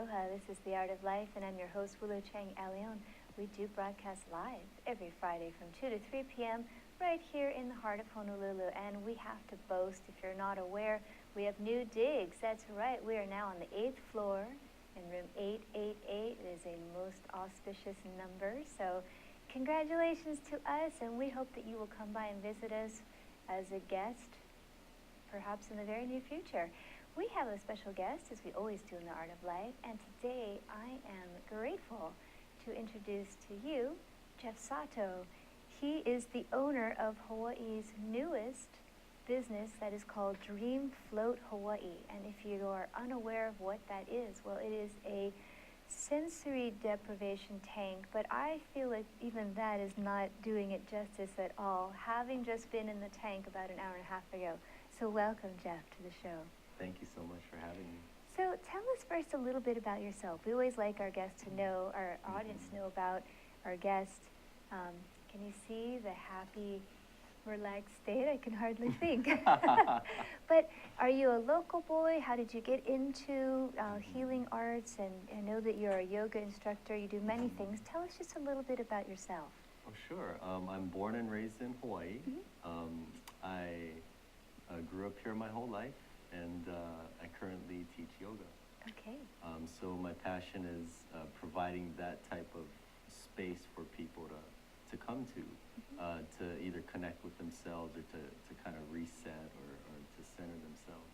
Aloha, this is The Art of Life, and I'm your host, Willow Chang. We do broadcast live every Friday from 2 to 3 p.m. right here in the heart of Honolulu. And we have to boast, if you're not aware, we have new digs. That's right, we are now on the 8th floor in room 888. It is a most auspicious number. So congratulations to us, and we hope that you will come by and visit us as a guest, perhaps in the very near future. We have a special guest, as we always do in The Art of Life, and today I am grateful to introduce to you Geoff Sato. He is the owner of Hawaii's newest business that is called Dream Float Hawaii. And if you are unaware of what that is, well, it is a sensory deprivation tank, but I feel like even that is not doing it justice at all, having just been in the tank about an hour and a half ago. So welcome, Geoff, to the show. Thank you so much for having me. So tell us first a little bit about yourself. We always like our guests to know, our audience to know about our guest. Can you see the happy, relaxed state? I can hardly think. But are you a local boy? How did you get into healing arts? And I know that you're a yoga instructor. You do many things. Tell us just a little bit about yourself. Oh, sure. I'm born and raised in Hawaii. I grew up here my whole life, and I currently teach yoga. Okay. So my passion is providing that type of space for people to come to either connect with themselves or to kind of reset or to center themselves.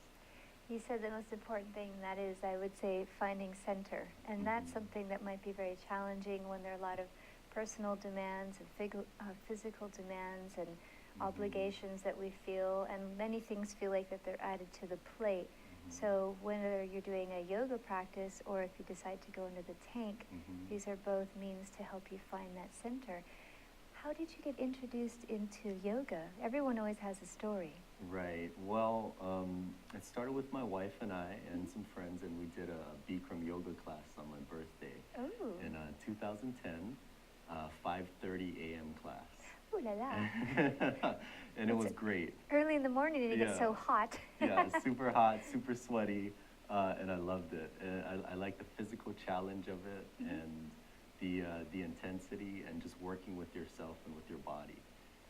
You said the most important thing, that is, I would say, finding center. And that's something that might be very challenging when there are a lot of personal demands and physical demands and obligations that we feel, and many things feel like that they're added to the plate. So whether you're doing a yoga practice or if you decide to go into the tank, these are both means to help you find that center. How did you get introduced into yoga? Everyone always has a story. Right. Well, it started with my wife and I and some friends, and we did a Bikram yoga class on my birthday in 2010, 5:30 a.m. class. Ooh la la. And it was great. Early in the morning and it gets so hot. Yeah, super hot, super sweaty, and I loved it. I like the physical challenge of it and the intensity and just working with yourself and with your body.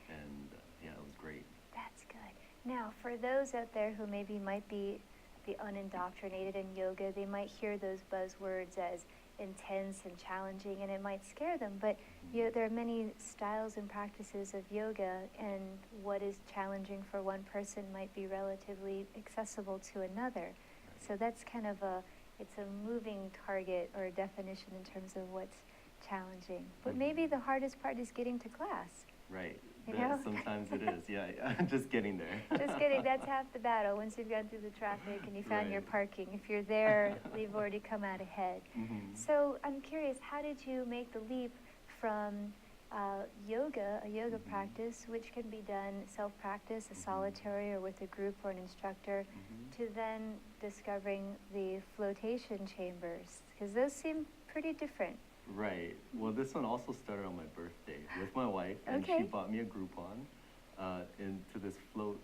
And yeah, it was great. That's good. Now, for those out there who maybe might be the unindoctrinated in yoga, they might hear those buzzwords as intense and challenging, and it might scare them, but there are many styles and practices of yoga, and what is challenging for one person might be relatively accessible to another. So that's kind of it's a moving target or a definition in terms of what's challenging. But maybe the hardest part is getting to class. Right. You know? Sometimes it is, yeah. Just getting there. Just getting, that's half the battle. Once you've gone through the traffic and you found your parking, if you're there, you've already come out ahead. So I'm curious, how did you make the leap from a yoga practice, which can be done self-practice, a solitary or with a group or an instructor, to then discovering the floatation chambers? Because those seem pretty different. Right. Well, this one also started on my birthday with my wife, and she bought me a Groupon into this float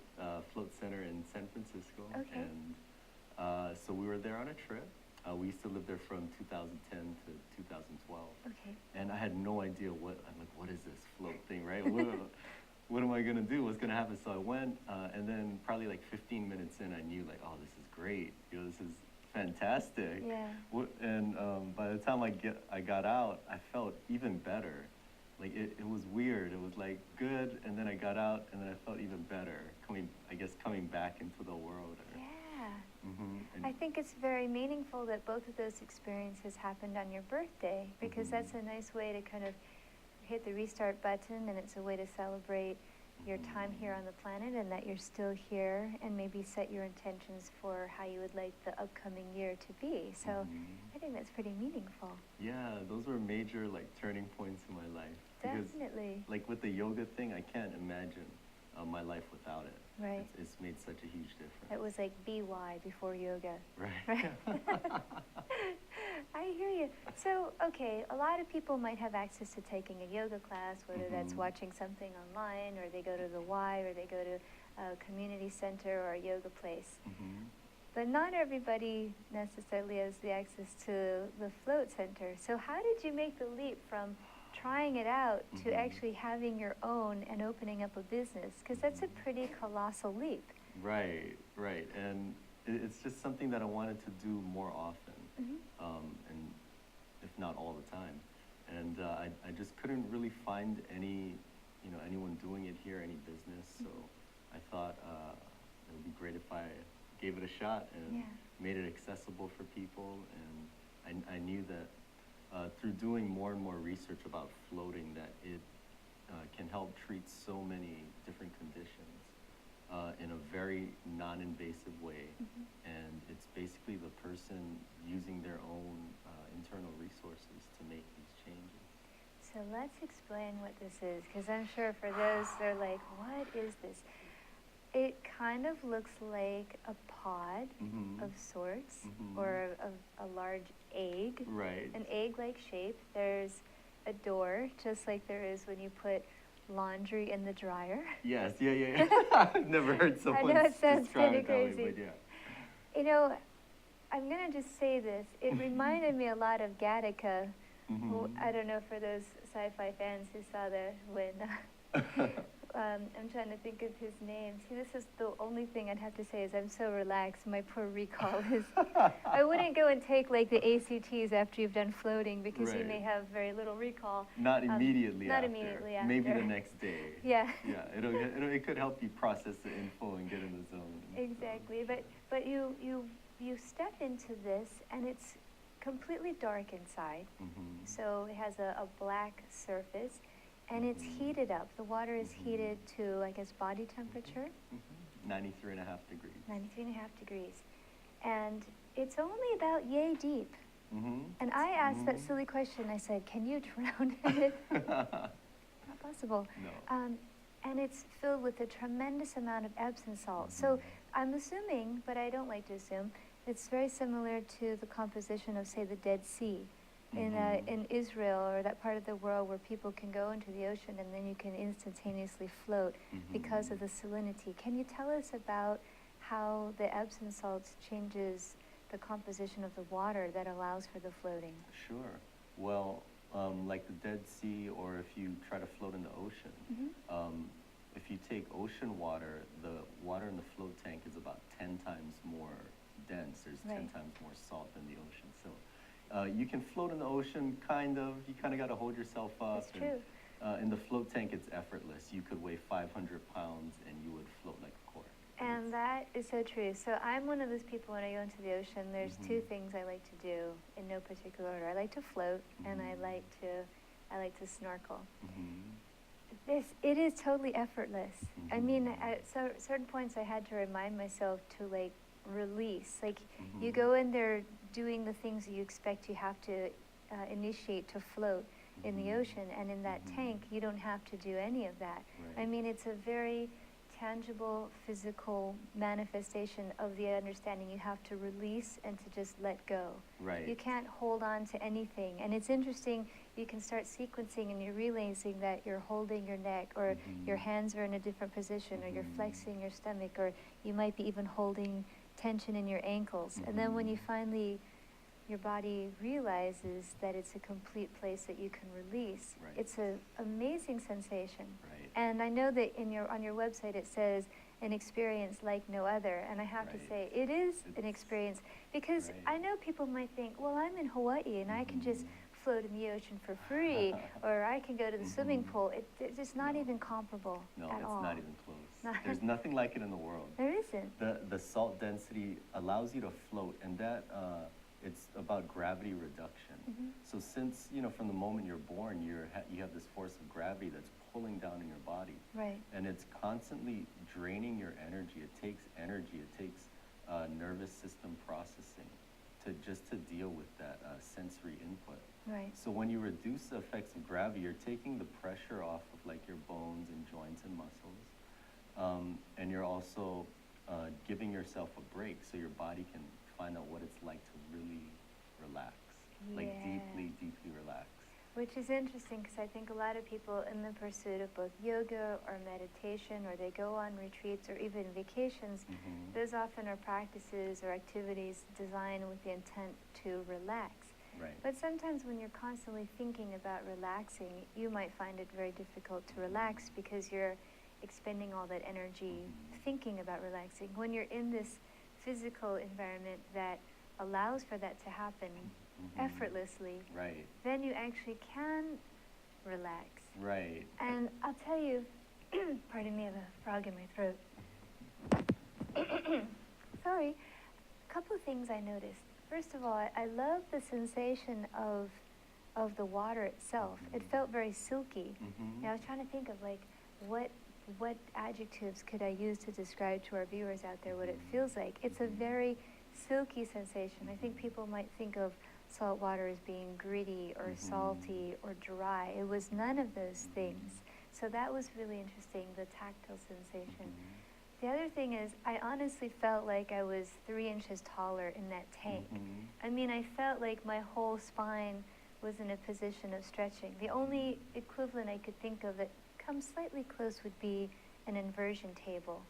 center in San Francisco. And so we were there on a trip. We used to live there from 2010 to 2012. And I had no idea I'm like, what is this float thing, right? What am I going to do? What's going to happen? So I went, and then probably like 15 minutes in, I knew like, oh, this is great. This is fantastic. Yeah. And by the time I got out, I felt even better. Like it was weird. It was like good, and then I got out, and then I felt even better. Coming back into the world. I think it's very meaningful that both of those experiences happened on your birthday, because that's a nice way to kind of hit the restart button, and it's a way to celebrate your time here on the planet and that you're still here, and maybe set your intentions for how you would like the upcoming year to be. So I think that's pretty meaningful. Yeah, those were major turning points in my life. Definitely. Because, with the yoga thing, I can't imagine my life without it. Right. It's made such a huge difference. It was like BY before yoga. Right. I hear you. So, okay, a lot of people might have access to taking a yoga class, whether that's watching something online, or they go to the Y, or they go to a community center or a yoga place. but not everybody necessarily has the access to the float center. So how did you make the leap from trying it out to actually having your own and opening up a business? Because that's a pretty colossal leap. Right, right. And it's just something that I wanted to do more often, and if not all the time. And I just couldn't really find anyone doing it here, any business. So I thought it would be great if I gave it a shot and made it accessible for people. And I knew that through doing more and more research about floating, that it can help treat so many different conditions in a very non-invasive way. And it's basically the person using their own internal resources to make these changes. So let's explain what this is, because I'm sure for those, they're like, what is this? It kind of looks like a pod of sorts, or a large egg. Right. An egg-like shape. There's a door, just like there is when you put laundry in the dryer. Yes, yeah. I've never heard someone I know it sounds kind of crazy. crazy. But yeah. You know, I'm going to just say this. It reminded me a lot of Gattaca. Who, I don't know, for those sci-fi fans who saw that when... I'm trying to think of his name. See, this is the only thing I'd have to say is I'm so relaxed. My poor recall is... I wouldn't go and take, like, the ACTs after you've done floating, because you may have very little recall. Not immediately not after. immediately after. Maybe the next day. Yeah. Yeah, it could help you process the info and get in the zone. Exactly. But you step into this, and it's completely dark inside. So it has a black surface. And it's heated up. The water is heated to, I guess, body temperature. 93.5 degrees. 93.5 degrees. And it's only about yay deep. And I asked that silly question. I said, can you drown in it? Not possible. No. And it's filled with a tremendous amount of Epsom salt. So I'm assuming, but I don't like to assume, it's very similar to the composition of, say, the Dead Sea. In Israel, or that part of the world where people can go into the ocean and then you can instantaneously float because of the salinity. Can you tell us about how the Epsom salts changes the composition of the water that allows for the floating? Sure. Well, like the Dead Sea, or if you try to float in the ocean, if you take ocean water, the water in the float tank is about 10 times more dense. There's 10 times more salt than the ocean. So you can float in the ocean, kind of. You kind of got to hold yourself up. That's true. In the float tank, it's effortless. You could weigh 500 pounds and you would float like a cork. And that is so true. So I'm one of those people, when I go into the ocean, there's two things I like to do in no particular order. I like to float, and I like to snorkel. It is totally effortless. I mean, at certain points, I had to remind myself to, like, release. Like, you go in there doing the things you expect you have to initiate to float in the ocean, and in that tank you don't have to do any of that. I mean, it's a very tangible, physical manifestation of the understanding you have to release and to just let go. You can't hold on to anything. And it's interesting, you can start sequencing and you're realizing that you're holding your neck, or your hands are in a different position, or you're flexing your stomach, or you might be even holding tension in your ankles. And then when you finally, your body realizes that it's a complete place that you can release, it's an amazing sensation. And I know that on your website it says an experience like no other, and I have to say it is an experience, because I know people might think, well, I'm in Hawaii and I can just float in the ocean for free, or I can go to the swimming pool. It's just not even comparable at all. No, it's not even close. There's nothing like it in the world. There isn't. The salt density allows you to float, and that it's about gravity reduction. So since, from the moment you're born, you have this force of gravity that's pulling down in your body. And it's constantly draining your energy. It takes energy. It takes nervous system processing to deal with that sensory input. So when you reduce the effects of gravity, you're taking the pressure off of, like, your bones and joints and muscles. And you're also giving yourself a break so your body can find out what it's like to really relax. Like, deeply, deeply relax. Which is interesting because I think a lot of people in the pursuit of both yoga or meditation, or they go on retreats or even vacations, those often are practices or activities designed with the intent to relax. Right. But sometimes when you're constantly thinking about relaxing, you might find it very difficult to relax because you're expending all that energy thinking about relaxing. When you're in this physical environment that allows for that to happen effortlessly, right, then you actually can relax. Right. And I'll tell you, pardon me, I have a frog in my throat. Sorry. A couple of things I noticed. First of all, I love the sensation of the water itself. It felt very silky. And I was trying to think of like what adjectives could I use to describe to our viewers out there what it feels like. It's a very silky sensation. I think people might think of salt water as being gritty or salty or dry. It was none of those things. So that was really interesting, the tactile sensation. The other thing is, I honestly felt like I was 3 inches taller in that tank. I mean, I felt like my whole spine was in a position of stretching. The only equivalent I could think of that comes slightly close would be an inversion table.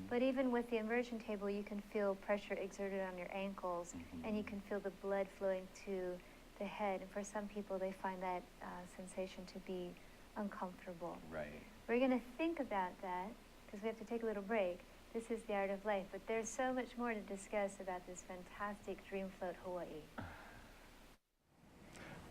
But even with the inversion table, you can feel pressure exerted on your ankles, and you can feel the blood flowing to the head. And for some people, they find that sensation to be uncomfortable. Right. We're going to think about that, because we have to take a little break. This is The Art of Life, but there's so much more to discuss about this fantastic Dream Float Hawaii.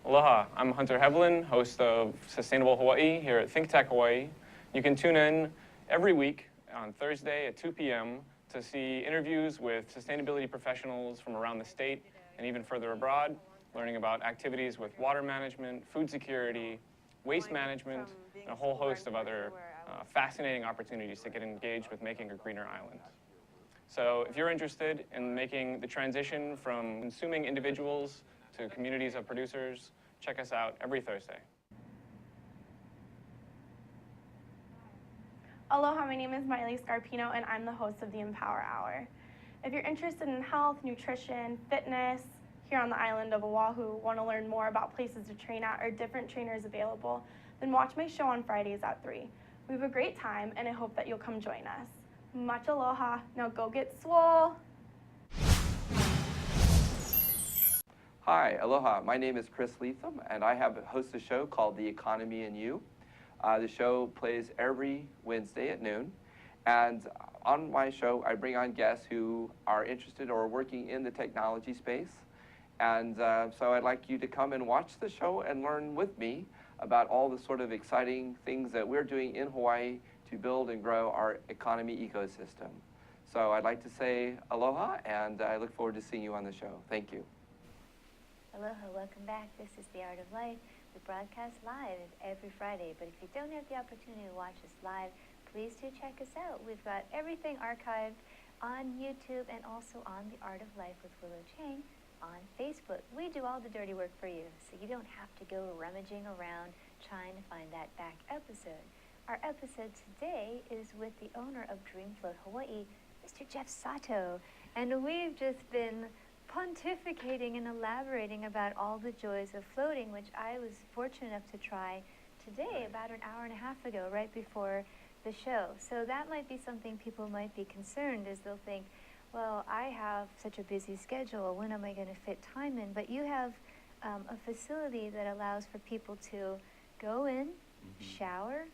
Aloha, I'm Hunter Hevelin, host of Sustainable Hawaii here at ThinkTech Hawaii. You can tune in every week on Thursday at 2 p.m. to see interviews with sustainability professionals from around the state and even further abroad, learning about activities with water management, food security, waste management, and a whole host of other fascinating opportunities to get engaged with making a greener island. So if you're interested in making the transition from consuming individuals to communities of producers, check us out every Thursday. Aloha, my name is Miley Scarpino, and I'm the host of the Empower Hour. If you're interested in health, nutrition, fitness, here on the island of Oahu, want to learn more about places to train at or different trainers available, then watch my show on Fridays at 3. We have a great time, and I hope that you'll come join us. Much aloha. Now go get swole. Hi, aloha. My name is Chris Leatham, and I host a show called The Economy and You. The show plays every Wednesday at noon, and on my show, I bring on guests who are interested or working in the technology space. And so I'd like you to come and watch the show and learn with me about all the sort of exciting things that we're doing in Hawaii to build and grow our economy ecosystem. So I'd like to say aloha, and I look forward to seeing you on the show. Thank you. Aloha, welcome back. This is The Art of Life. We broadcast live every Friday, but if you don't have the opportunity to watch us live, please do check us out. We've got everything archived on YouTube and also on The Art of Life with Willow Chang on Facebook. We do all the dirty work for you, so you don't have to go rummaging around trying to find that back episode. Our episode today is with the owner of Dream Float Hawaii, Mr. Geoff Sato, and we've just been pontificating and elaborating about all the joys of floating, which I was fortunate enough to try today about an hour and a half ago, right before the show. So that might be something people might be concerned, as they'll think, well, I have such a busy schedule, when am I going to fit time in? But you have a facility that allows for people to go in, shower,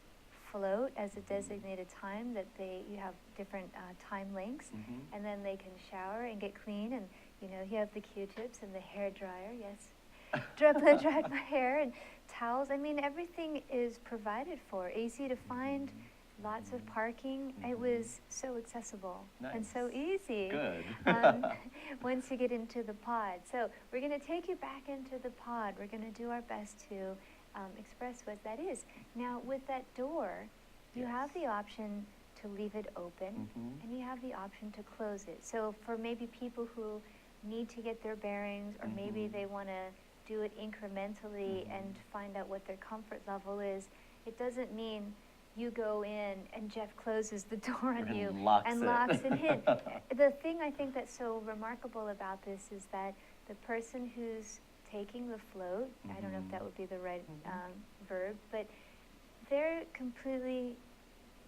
float as a designated time that you have different time lengths, and then they can shower and get clean, and you have the Q-tips and the hair dryer, yes, dried my hair, and towels. I mean, everything is provided for, easy to find, lots of parking. It was so accessible and so easy. Good. Once you get into the pod. So we're going to take you back into the pod. We're going to do our best to express what that is. Now, with that door, you have the option to leave it open, and you have the option to close it. So for maybe people who need to get their bearings, or maybe they want to do it incrementally and find out what their comfort level is, it doesn't mean you go in and Geoff closes the door on you and locks it in. The thing I think that's so remarkable about this is that the person who's taking the float. I don't know if that would be the right verb, but they're completely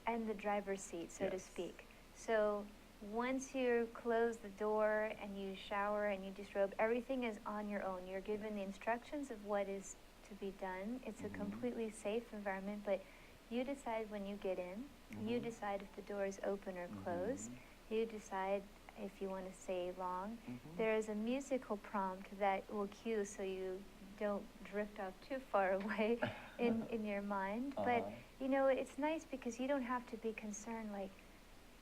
in the driver's seat, so to speak. So once you close the door and you shower and you disrobe, everything is on your own. You're given the instructions of what is to be done. It's a completely safe environment, but you decide when you get in. You decide if the door is open or closed. You decide if you want to stay long. There is a musical prompt that will cue so you don't drift off too far away in your mind. But, you know, it's nice because you don't have to be concerned, like,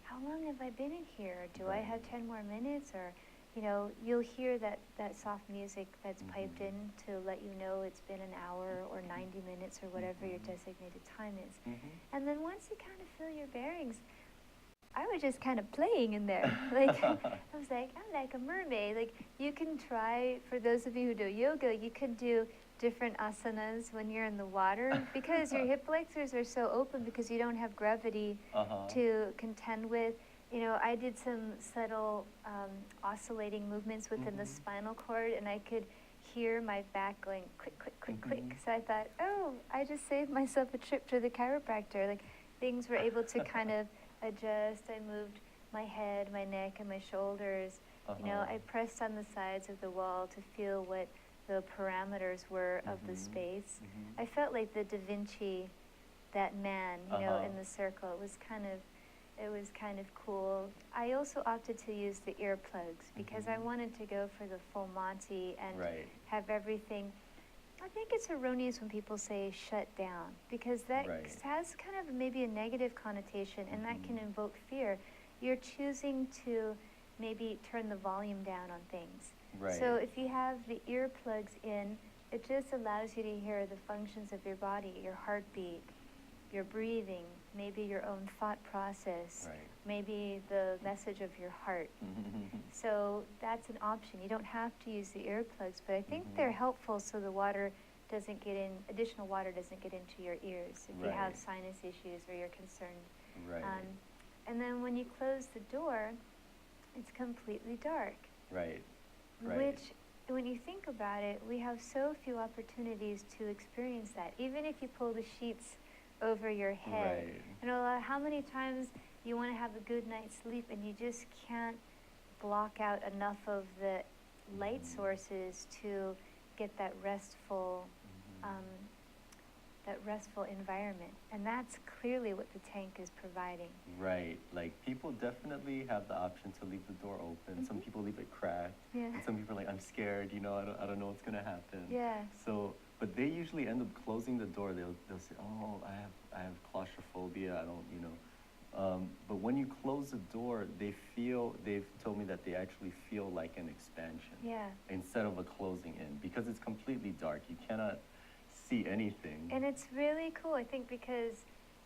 how long have I been in here? Do I have 10 more minutes? Or, you know, you'll hear that soft music that's piped in to let you know it's been an hour or 90 minutes or whatever your designated time is. And then once you kind of feel your bearings, I was just kind of playing in there. Like, I was like, I'm like a mermaid. Like, you can try, for those of you who do yoga, you could do different asanas when you're in the water because your hip flexors are so open because you don't have gravity to contend with. You know, I did some subtle oscillating movements within the spinal cord, and I could hear my back going click, click, click, click. So I thought, oh, I just saved myself a trip to the chiropractor. Like, things were able to kind of adjust. I moved my head, my neck, and my shoulders. You know, I pressed on the sides of the wall to feel what the parameters were of the space. I felt like the Da Vinci, that man, you know, in the circle. It was kind of cool. I also opted to use the earplugs because I wanted to go for the full Monty and have everything. I think it's erroneous when people say shut down because that has kind of maybe a negative connotation and that can invoke fear. You're choosing to maybe turn the volume down on things. So if you have the earplugs in, it just allows you to hear the functions of your body, your heartbeat, your breathing, maybe your own thought process, maybe the message of your heart. So that's an option. You don't have to use the earplugs, but I think they're helpful so the water doesn't get in, additional water doesn't get into your ears if you have sinus issues or you're concerned. And then when you close the door, it's completely dark. Which, when you think about it, we have so few opportunities to experience that. Even if you pull the sheets over your head. You know, how many times you want to have a good night's sleep and you just can't block out enough of the light sources to get that restful environment. And that's clearly what the tank is providing. Like, people definitely have the option to leave the door open. Some people leave it cracked. And some people are like, I'm scared, you know, I don't know what's going to happen. So, but they usually end up closing the door. They'll say, oh, I have claustrophobia, I don't, you know. But when you close the door, they've told me that they actually feel like an expansion instead of a closing in because it's completely dark. You cannot see anything. And it's really cool, I think, because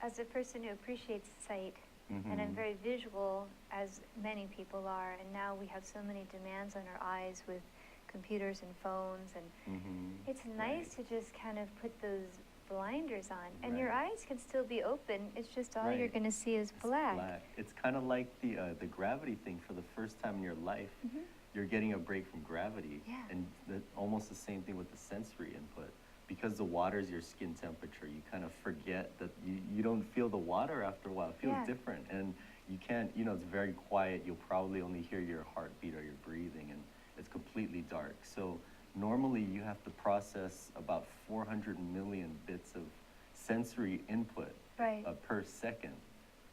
as a person who appreciates sight, and I'm very visual, as many people are, and now we have so many demands on our eyes with computers and phones, and it's nice to just kind of put those blinders on, and your eyes can still be open. It's just all you're going to see is black. It's kind of like the gravity thing. For the first time in your life, you're getting a break from gravity, and almost the same thing with the sensory input. Because the water is your skin temperature, you kind of forget that you don't feel the water after a while. It feels different, and you can't, you know, it's very quiet. You'll probably only hear your heartbeat or your breathing, and it's completely dark. So normally you have to process about 400 million bits of sensory input per second.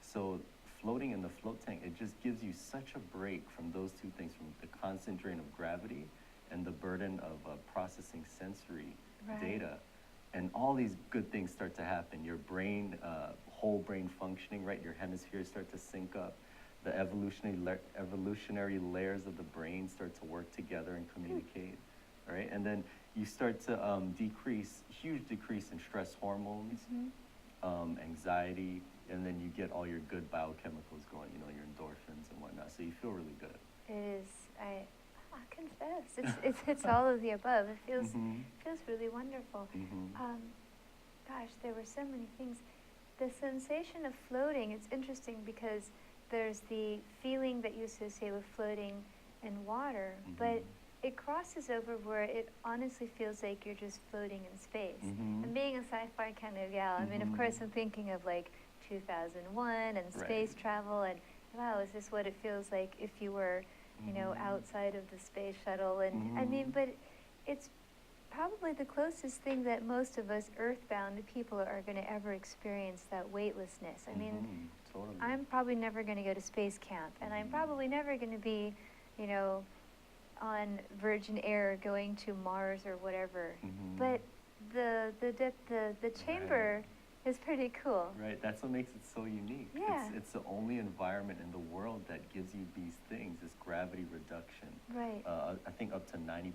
So floating in the float tank, it just gives you such a break from those two things, from the constant drain of gravity and the burden of processing sensory data. And all these good things start to happen. Your brain, whole brain functioning, your hemispheres start to sync up. The evolutionary layers of the brain start to work together and communicate, And then you start to huge decrease in stress hormones, anxiety, and then you get all your good biochemicals going, you know, your endorphins and whatnot. So you feel really good. It is. I confess, it's all of the above. It feels really wonderful. Gosh, there were so many things. The sensation of floating, it's interesting because there's the feeling that you associate with floating in water, but it crosses over where it honestly feels like you're just floating in space. And being a sci-fi kind of gal, I mean, of course, I'm thinking of like 2001 and space travel, and wow, is this what it feels like if you were, you know, outside of the space shuttle? And I mean, but it's probably the closest thing that most of us earthbound people are going to ever experience, that weightlessness. I mean, totally. I'm probably never going to go to space camp, and I'm probably never going to be, you know, on Virgin Air going to Mars or whatever. But the chamber is pretty cool. Right, that's what makes it so unique. Yeah. It's the only environment in the world that gives you these things, this gravity reduction. Right. I think up to 90%,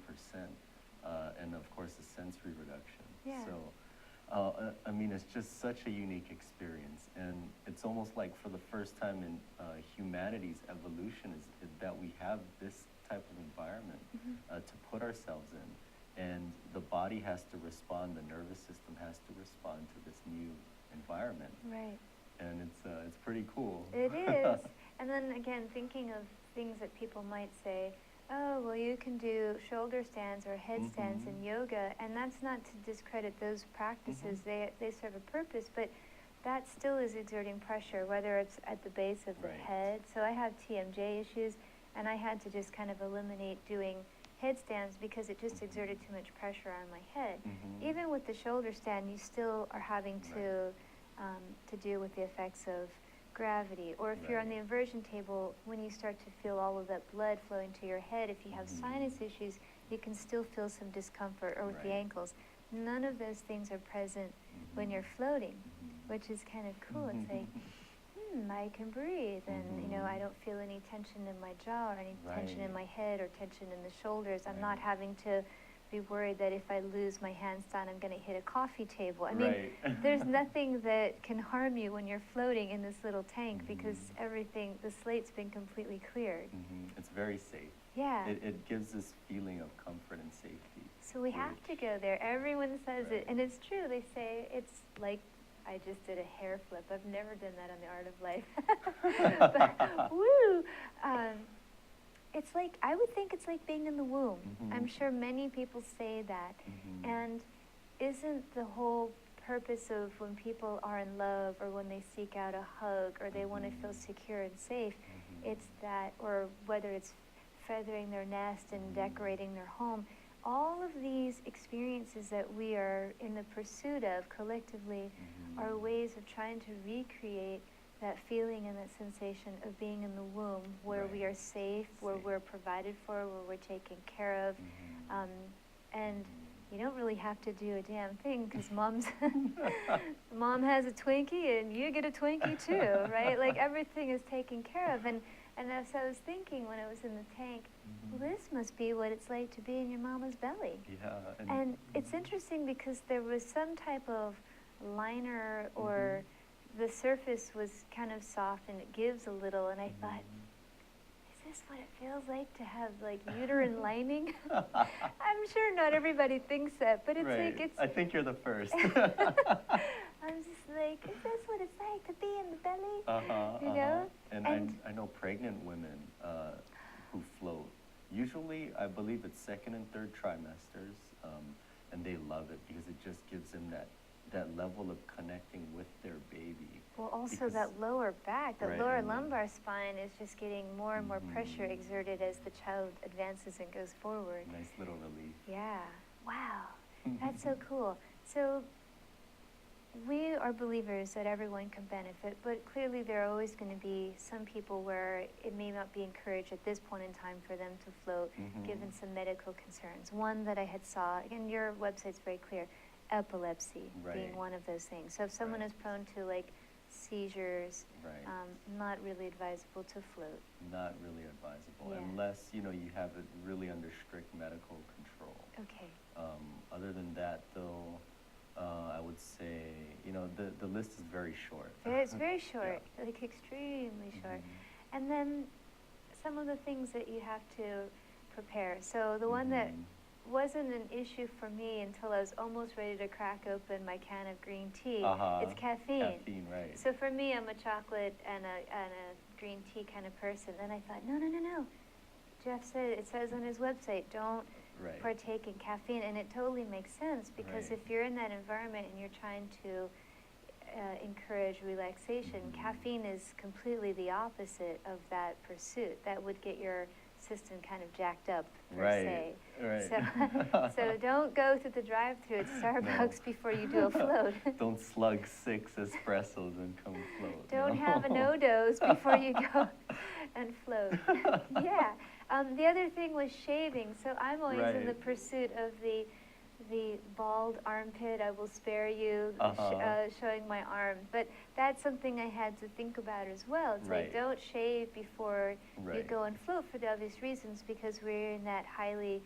and of course the sensory reduction. Yeah. So, I mean, it's just such a unique experience, and it's almost like for the first time in humanity's evolution is that we have this type of environment to put ourselves in. And the body has to respond, the nervous system has to respond to this new environment. Right. And it's pretty cool. It is. And then again, thinking of things that people might say, oh, well, you can do shoulder stands or headstands in yoga, and that's not to discredit those practices. They serve a purpose, but that still is exerting pressure, whether it's at the base of the head. So I have TMJ issues, and I had to just kind of eliminate doing headstands because it just exerted too much pressure on my head. Even with the shoulder stand, you still are having to deal with the effects of gravity. Or if you're on the inversion table, when you start to feel all of that blood flowing to your head, if you have sinus issues, you can still feel some discomfort, or with the ankles. None of those things are present when you're floating, which is kind of cool. It's like, I can breathe, and you know, I don't feel any tension in my jaw or any tension in my head or tension in the shoulders. I'm not having to be worried that if I lose my handstand, I'm going to hit a coffee table. I mean, there's nothing that can harm you when you're floating in this little tank because everything, the slate's been completely cleared. It's very safe. Yeah. It gives this feeling of comfort and safety. So we have to go there. Everyone says it, and it's true. They say it's like, I just did a hair flip. I've never done that on The Art of Life. But, woo! It's like, I would think it's like being in the womb. I'm sure many people say that. And isn't the whole purpose of when people are in love, or when they seek out a hug, or they want to feel secure and safe, it's that, or whether it's feathering their nest and decorating their home, all of these experiences that we are in the pursuit of collectively are ways of trying to recreate that feeling and that sensation of being in the womb, where we are safe, where we're provided for, where we're taken care of. And you don't really have to do a damn thing, because mom has a Twinkie and you get a Twinkie too, right? Like, everything is taken care of. And as I was thinking when I was in the tank, well, this must be what it's like to be in your mama's belly. Yeah. And it's interesting because there was some type of liner, or the surface was kind of soft and it gives a little, and I thought, is this what it feels like to have like uterine lining? I'm sure not everybody thinks that, but it's like, it's... I think you're the first. I'm just like, is this what it's like to be in the belly? You know? And I know pregnant women who float. Usually, I believe it's second and third trimesters, and they love it because it just gives them that level of connecting with their baby. Well, also that lower back, the lower lumbar spine is just getting more and more pressure exerted as the child advances and goes forward. Nice little relief. Yeah. Wow. That's so cool. So we are believers that everyone can benefit, but clearly there are always going to be some people where it may not be encouraged at this point in time for them to float, given some medical concerns. One that I had saw, and your website's very clear, epilepsy being one of those things. So if someone is prone to like seizures, not really advisable to float. Not really advisable, unless you have it really under strict medical control. Okay. Other than that, though, I would say the list is very short. It's very short, like extremely short. And then some of the things that you have to prepare. So the one that wasn't an issue for me until I was almost ready to crack open my can of green tea. It's caffeine. Caffeine, right. So for me, I'm a chocolate and a green tea kind of person. Then I thought, no. Geoff said, it says on his website, don't partake in caffeine, and it totally makes sense, because if you're in that environment and you're trying to encourage relaxation, caffeine is completely the opposite of that pursuit. That would get your system kind of jacked up, per se. So don't go to the drive-thru at Starbucks before you do a float. Don't slug 6 espressos and come float. Don't have a no-dose before you go and float. Yeah. The other thing was shaving. So I'm always in the pursuit of the bald armpit. I will spare you showing my arm. But that's something I had to think about as well. It's like, don't shave before you go and float, for the obvious reasons, because we're in that highly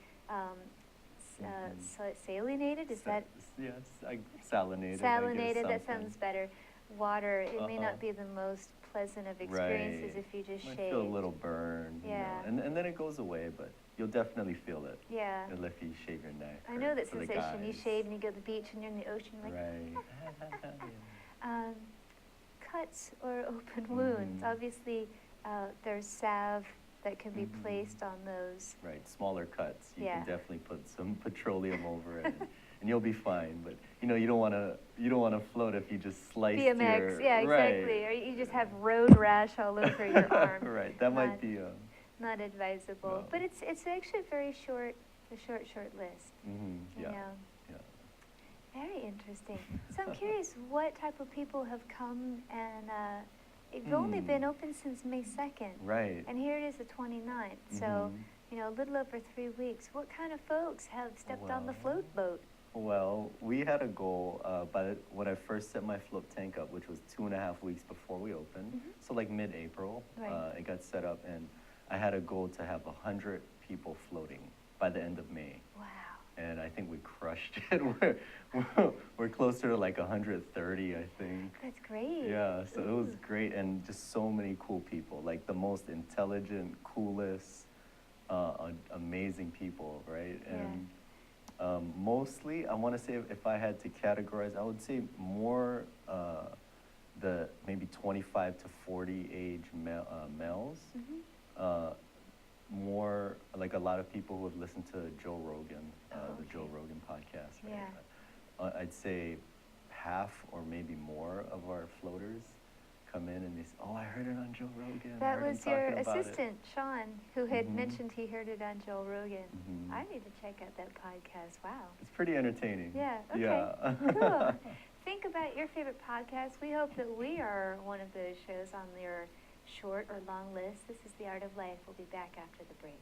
salinated, is that? Yes, salinated. Salinated, that sounds better. Water, it may not be the most pleasant of experiences if you just shave. Feel a little burn, you know, and then it goes away, but you'll definitely feel it. Yeah. If you shave your neck. I know that sensation. You shave and you go to the beach and you're in the ocean, like. Cuts or open wounds. Obviously, there's salve that can be placed on those. Right, smaller cuts. You can definitely put some petroleum over it, and you'll be fine. But you know, you don't want to float if you just slice BMX, yeah, exactly. Or you just have road rash all over your arm. Right, that might be not advisable. No. But it's actually a short list. You know. Very interesting. So I'm curious, what type of people have come, and it's only been open since May 2nd. Right. And here it is the 29th. So, you know, a little over 3 weeks. What kind of folks have stepped on the float boat? Well, we had a goal when I first set my float tank up, which was 2.5 weeks before we opened. So like mid-April, it got set up, and I had a goal to have 100 people floating by the end of May. Wow. And I think we crushed it. We're closer to like 130, I think. That's great. Yeah, so it was great, and just so many cool people, like the most intelligent, coolest, amazing people, right? And mostly, I want to say, if I had to categorize, I would say more the maybe 25 to 40 age males. More like a lot of people who have listened to Joe Rogan, the Joe Rogan podcast, right? Yeah. I'd say half or maybe more of our floaters come in and they say, oh, I heard it on Joe Rogan. That was your assistant, Sean, who had mentioned he heard it on Joe Rogan. I need to check out that podcast. Wow. It's pretty entertaining. Yeah, okay. Yeah. Cool. Think about your favorite podcast. We hope that we are one of those shows on your short or long list. This is The Art of Life. We'll be back after the break.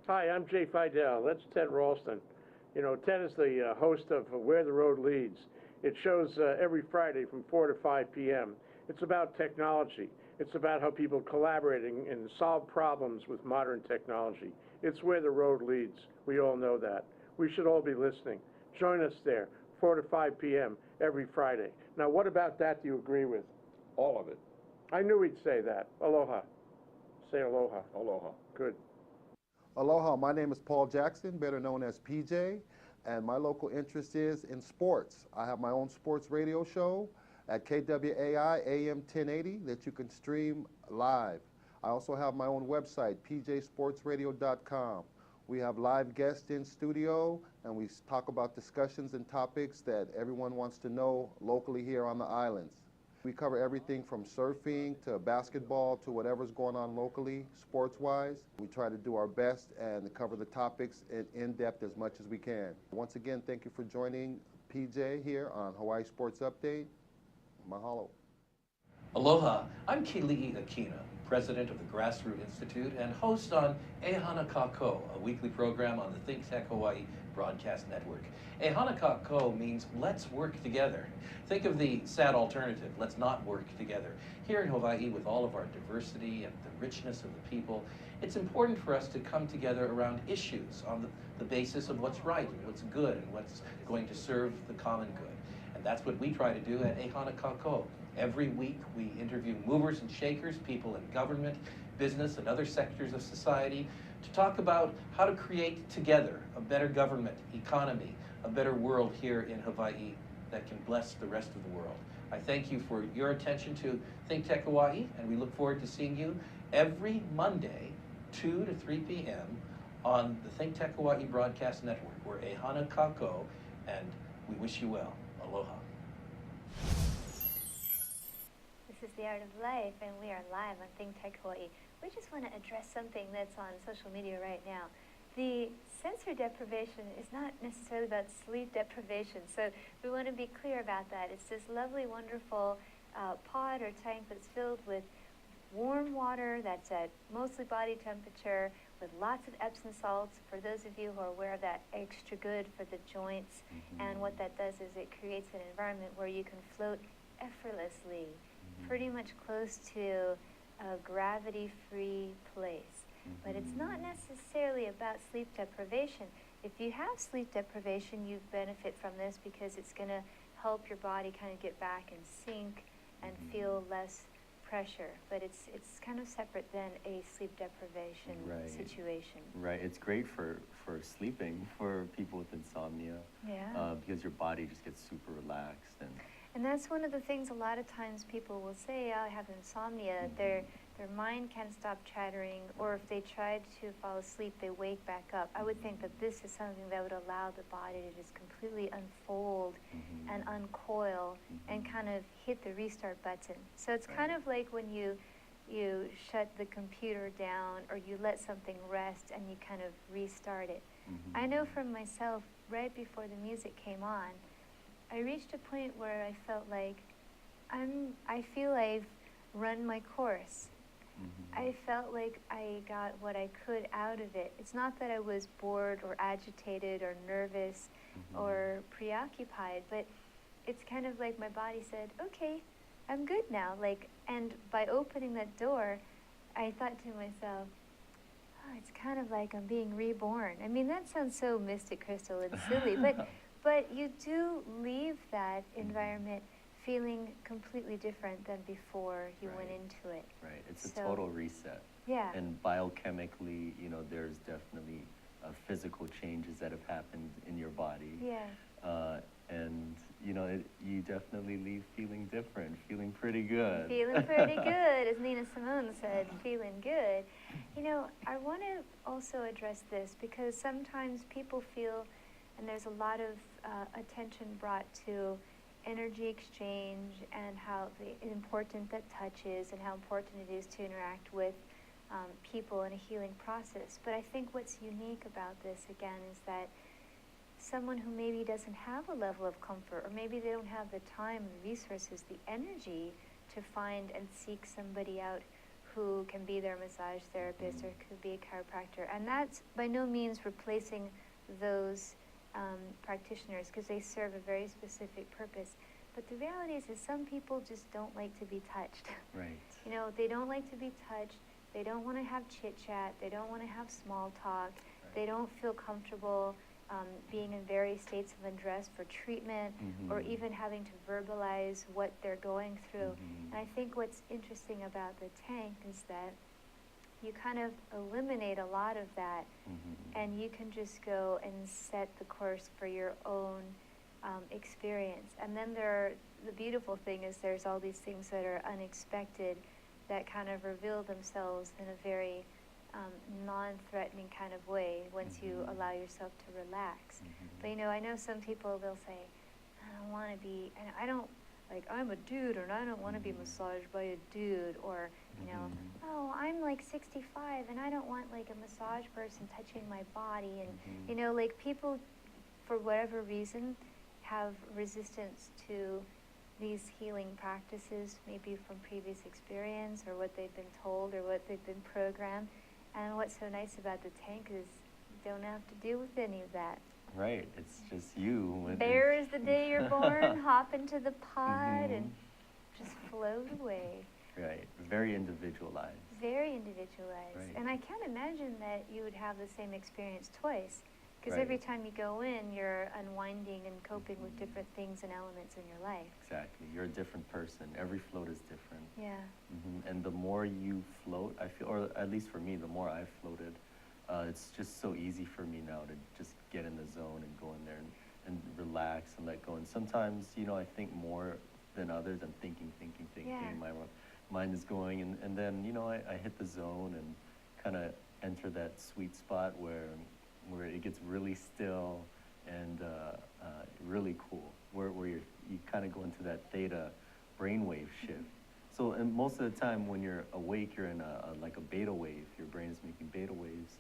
Hi, I'm Jay Fidel. That's Ted Ralston. You know, Ted is the host of Where the Road Leads. It shows every Friday from 4 to 5 p.m. It's about technology. It's about how people collaborating and solve problems with modern technology. It's where the road leads. We all know that. We should all be listening. Join us there, 4 to 5 p.m. every Friday. Now, what about that do you agree with? All of it. I knew he'd say that. Aloha. Say aloha. Aloha. Good. Aloha, my name is Paul Jackson, better known as PJ, and my local interest is in sports. I have my own sports radio show at KWAI AM 1080 that you can stream live. I also have my own website, pjsportsradio.com. We have live guests in studio, and we talk about discussions and topics that everyone wants to know locally here on the islands. We cover everything from surfing to basketball to whatever's going on locally, sports-wise. We try to do our best and cover the topics in depth as much as we can. Once again, thank you for joining PJ here on Hawaii Sports Update. Mahalo. Aloha, I'm Kili'i Akina, president of the Grassroot Institute and host on Ehana Kako, a weekly program on the ThinkTech Hawaii broadcast network. Ehana Kako means let's work together. Think of the sad alternative, let's not work together. Here in Hawaii, with all of our diversity and the richness of the people, it's important for us to come together around issues on the basis of what's right and what's good and what's going to serve the common good. And that's what we try to do at Ehana Kako. Every week, we interview movers and shakers, people in government, business, and other sectors of society to talk about how to create together a better government, economy, a better world here in Hawaii that can bless the rest of the world. I thank you for your attention to ThinkTech Hawaii, and we look forward to seeing you every Monday, 2 to 3 p.m. on the ThinkTech Hawaii Broadcast Network. We're Ehana Kako, and we wish you well. Aloha. This is The Art of Life, and we are live on ThinkTech Hawaii. We just want to address something that's on social media right now. The sensory deprivation is not necessarily about sleep deprivation, so we want to be clear about that. It's this lovely, wonderful pod or tank that's filled with warm water that's at mostly body temperature with lots of Epsom salts. For those of you who are aware of that, extra good for the joints. And what that does is it creates an environment where you can float effortlessly, pretty much close to a gravity-free place. But it's not necessarily about sleep deprivation. If you have sleep deprivation, you benefit from this because it's going to help your body kind of get back in sync and feel less pressure. But it's kind of separate than a sleep deprivation situation. Right. It's great for sleeping for people with insomnia. Yeah. Because your body just gets super relaxed and that's one of the things a lot of times people will say, oh, I have insomnia. Their mind can't stop chattering, or if they try to fall asleep, they wake back up. I would think that this is something that would allow the body to just completely unfold and uncoil and kind of hit the restart button. So it's kind of like when you shut the computer down or you let something rest and you kind of restart it. I know for myself, right before the music came on, I reached a point where I felt like I feel I've run my course. I felt like I got what I could out of it. It's not that I was bored or agitated or nervous or preoccupied, but it's kind of like my body said, okay, I'm good now. And by opening that door, I thought to myself, oh, it's kind of like I'm being reborn. I mean, that sounds so mystic, Crystal, and silly, but you do leave that environment feeling completely different than before you went into it. Right. It's a total reset. Yeah. And biochemically, there's definitely physical changes that have happened in your body. Yeah. And you definitely leave feeling different, feeling pretty good. Feeling pretty good, as Nina Simone said, feeling good. I want to also address this because sometimes people feel, and there's a lot of attention brought to energy exchange and how important that touch is and how important it is to interact with people in a healing process. But I think what's unique about this, again, is that someone who maybe doesn't have a level of comfort, or maybe they don't have the time, the resources, the energy to find and seek somebody out who can be their massage therapist or could be a chiropractor. And that's by no means replacing those practitioners, because they serve a very specific purpose. But the reality is some people just don't like to be touched. Right. They don't like to be touched. They don't want to have chit-chat. They don't want to have small talk. They don't feel comfortable being in various states of undress for treatment or even having to verbalize what they're going through. And I think what's interesting about the tank is that you kind of eliminate a lot of that, and you can just go and set the course for your own experience. And then the beautiful thing is there's all these things that are unexpected that kind of reveal themselves in a very non-threatening kind of way once you allow yourself to relax. But I know some people, they'll say, I don't want to be, and I don't, I'm a dude, or I don't want to be massaged by a dude, or, oh, I'm 65 and I don't want a massage person touching my body. And, people, for whatever reason, have resistance to these healing practices, maybe from previous experience or what they've been told or what they've been programmed. And what's so nice about the tank is you don't have to deal with any of that. Right, it's just you. There is the day you're born, hop into the pod and just float away. Right, very individualized. Very individualized. Right. And I can't imagine that you would have the same experience twice. Because every time you go in, you're unwinding and coping with different things and elements in your life. Exactly. You're a different person. Every float is different. Yeah. And the more you float, I feel, or at least for me, the more I've floated, it's just so easy for me now to just get in the zone and go in there and relax and let go. And sometimes, I think more than others. I'm thinking. Yeah. My mind is going. And then, I hit the zone and kind of enter that sweet spot where it gets really still and really cool, where you kind of go into that theta brainwave shift. So, and most of the time when you're awake, you're in like a beta wave. Your brain is making beta waves.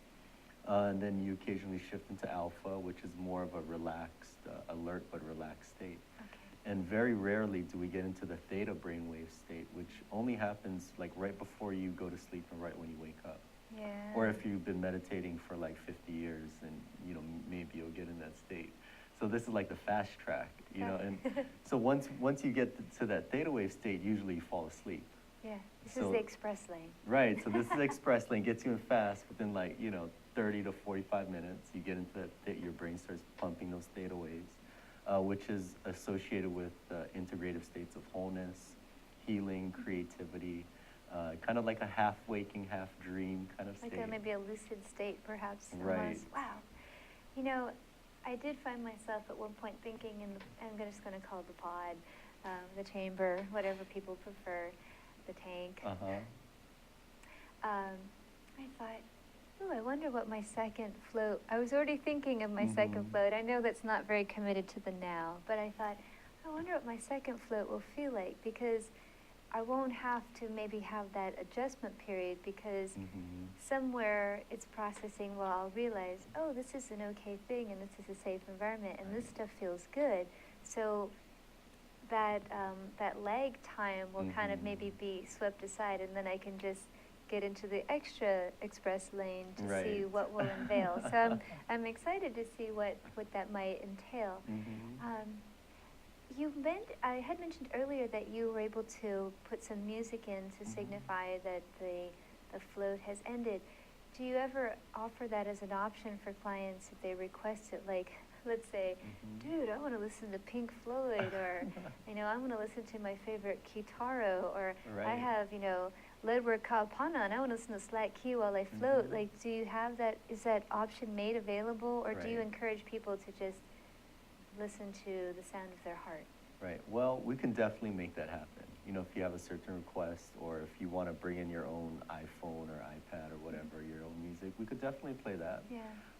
And then you occasionally shift into alpha, which is more of a relaxed, alert but relaxed state. Okay. And very rarely do we get into the theta brainwave state, which only happens like right before you go to sleep and right when you wake up. Yeah. Or if you've been meditating for like 50 years, and maybe you'll get in that state. So this is like the fast track, and so once you get to that theta wave state, usually you fall asleep. Yeah, this is the express lane. Right, so this is the express lane, gets you in fast within like, 30 to 45 minutes. You get into that, your brain starts pumping those theta waves, which is associated with integrative states of wholeness, healing, creativity, kind of like a half waking, half dream kind of state. Like maybe a lucid state, perhaps. Right. Almost. Wow. I did find myself at one point thinking, I'm just going to call it the pod, the chamber, whatever people prefer, the tank. I thought, I wonder what my second float, I was already thinking of my second float. I know that's not very committed to the now, but I thought, I wonder what my second float will feel like, because I won't have to maybe have that adjustment period, because somewhere it's processing, well, I'll realize, oh, this is an okay thing, and this is a safe environment, and this stuff feels good. So that lag time will kind of maybe be swept aside, and then I can just get into the extra express lane to see what will unveil. So I'm excited to see what that might entail. I had mentioned earlier that you were able to put some music in to signify that the float has ended. Do you ever offer that as an option for clients if they request it? Like, let's say, dude, I want to listen to Pink Floyd, or, I want to listen to my favorite Kitaro, or I have, Leadwork Kalpana, and I want to listen to Slack Key while I float. Like, do you have that, is that option made available, or do you encourage people to just listen to the sound of their heart? Right. Well, we can definitely make that happen. If you have a certain request, or if you want to bring in your own iPhone or iPad or whatever, your own music, we could definitely play that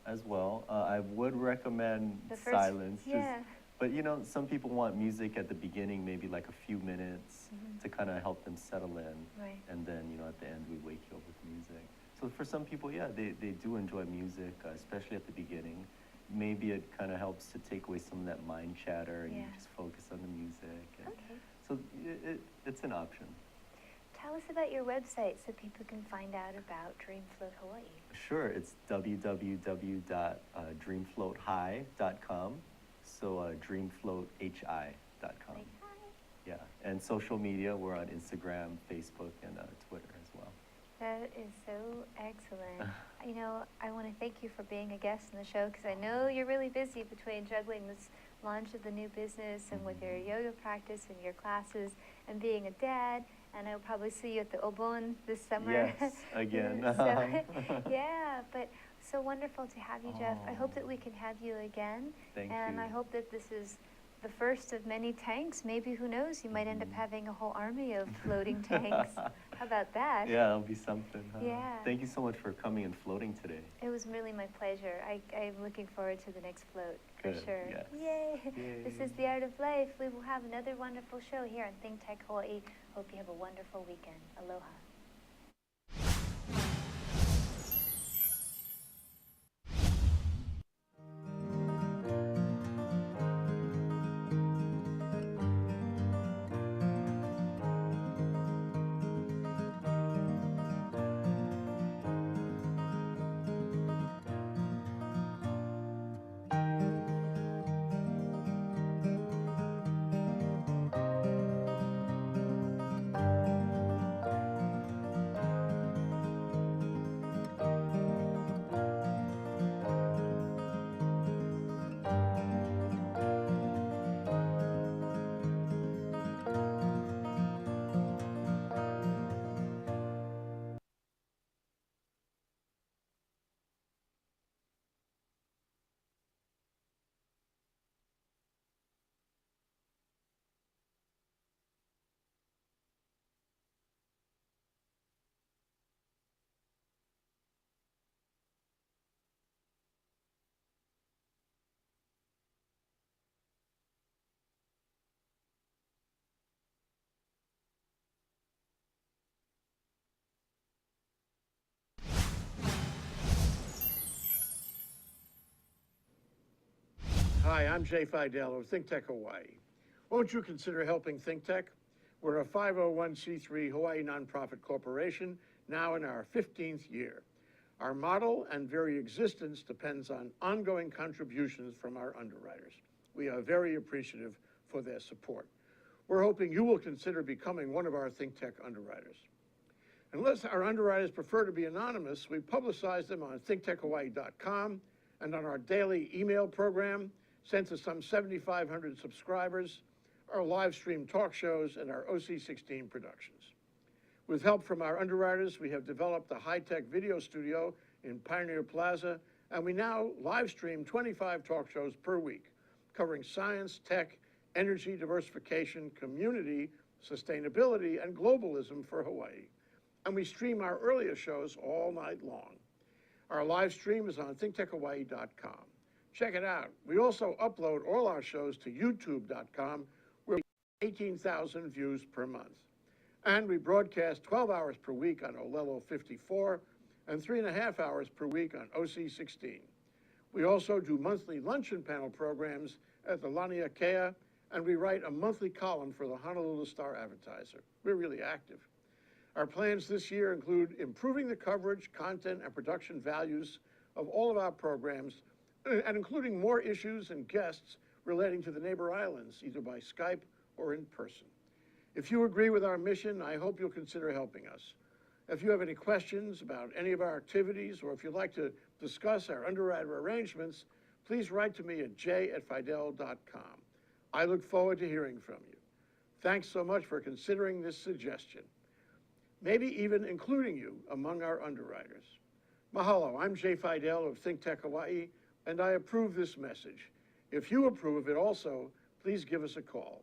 as well. I would recommend silence. But some people want music at the beginning, maybe like a few minutes to kind of help them settle in. Right. And then, at the end, we wake you up with music. So for some people, they do enjoy music, especially at the beginning. Maybe it kind of helps to take away some of that mind chatter, and you just focus on the music. And so it's an option. Tell us about your website so people can find out about Dreamfloat Hawaii. Sure, it's www.dreamfloathigh.com. So dreamfloathi.com. Yeah, and social media, we're on Instagram, Facebook, and Twitter as well. That is so excellent. I want to thank you for being a guest on the show, because I know you're really busy between juggling this launch of the new business and with your yoga practice and your classes and being a dad, and I'll probably see you at the Obon this summer. Yes, again. But so wonderful to have you, Geoff. I hope that we can have you again. Thank you. And I hope that this is the first of many tanks. Maybe, who knows, you might end up having a whole army of floating tanks. How about that? Yeah, that'll be something. Yeah. Thank you so much for coming and floating today. It was really my pleasure. I'm looking forward to the next float, for sure. Yes. Yay. This is The Art of Life. We will have another wonderful show here on ThinkTech Hawaii. Hope you have a wonderful weekend. Aloha. Hi, I'm Jay Fidel of ThinkTech Hawaii. Won't you consider helping ThinkTech? We're a 501c3 Hawaii nonprofit corporation, now in our 15th year. Our model and very existence depends on ongoing contributions from our underwriters. We are very appreciative for their support. We're hoping you will consider becoming one of our ThinkTech underwriters. Unless our underwriters prefer to be anonymous, we publicize them on thinktechhawaii.com and on our daily email program sent to some 7,500 subscribers, our live stream talk shows, and our OC16 productions. With help from our underwriters, we have developed a high-tech video studio in Pioneer Plaza, and we now live stream 25 talk shows per week, covering science, tech, energy diversification, community, sustainability, and globalism for Hawaii. And we stream our earlier shows all night long. Our live stream is on thinktechhawaii.com. Check it out. We also upload all our shows to youtube.com, where we get 18,000 views per month. And we broadcast 12 hours per week on Olelo 54 and 3.5 hours per week on OC16. We also do monthly luncheon panel programs at the Laniakea, and we write a monthly column for the Honolulu Star-Advertiser. We're really active. Our plans this year include improving the coverage, content, and production values of all of our programs, and including more issues and guests relating to the neighbor islands, either by Skype or in person. If you agree with our mission, I hope you'll consider helping us. If you have any questions about any of our activities, or if you'd like to discuss our underwriter arrangements, please write to me at j@fidel.com. I look forward to hearing from you. Thanks so much for considering this suggestion, maybe even including you among our underwriters. Mahalo, I'm Jay Fidel of ThinkTech Hawaii, and I approve this message. If you approve of it also, please give us a call.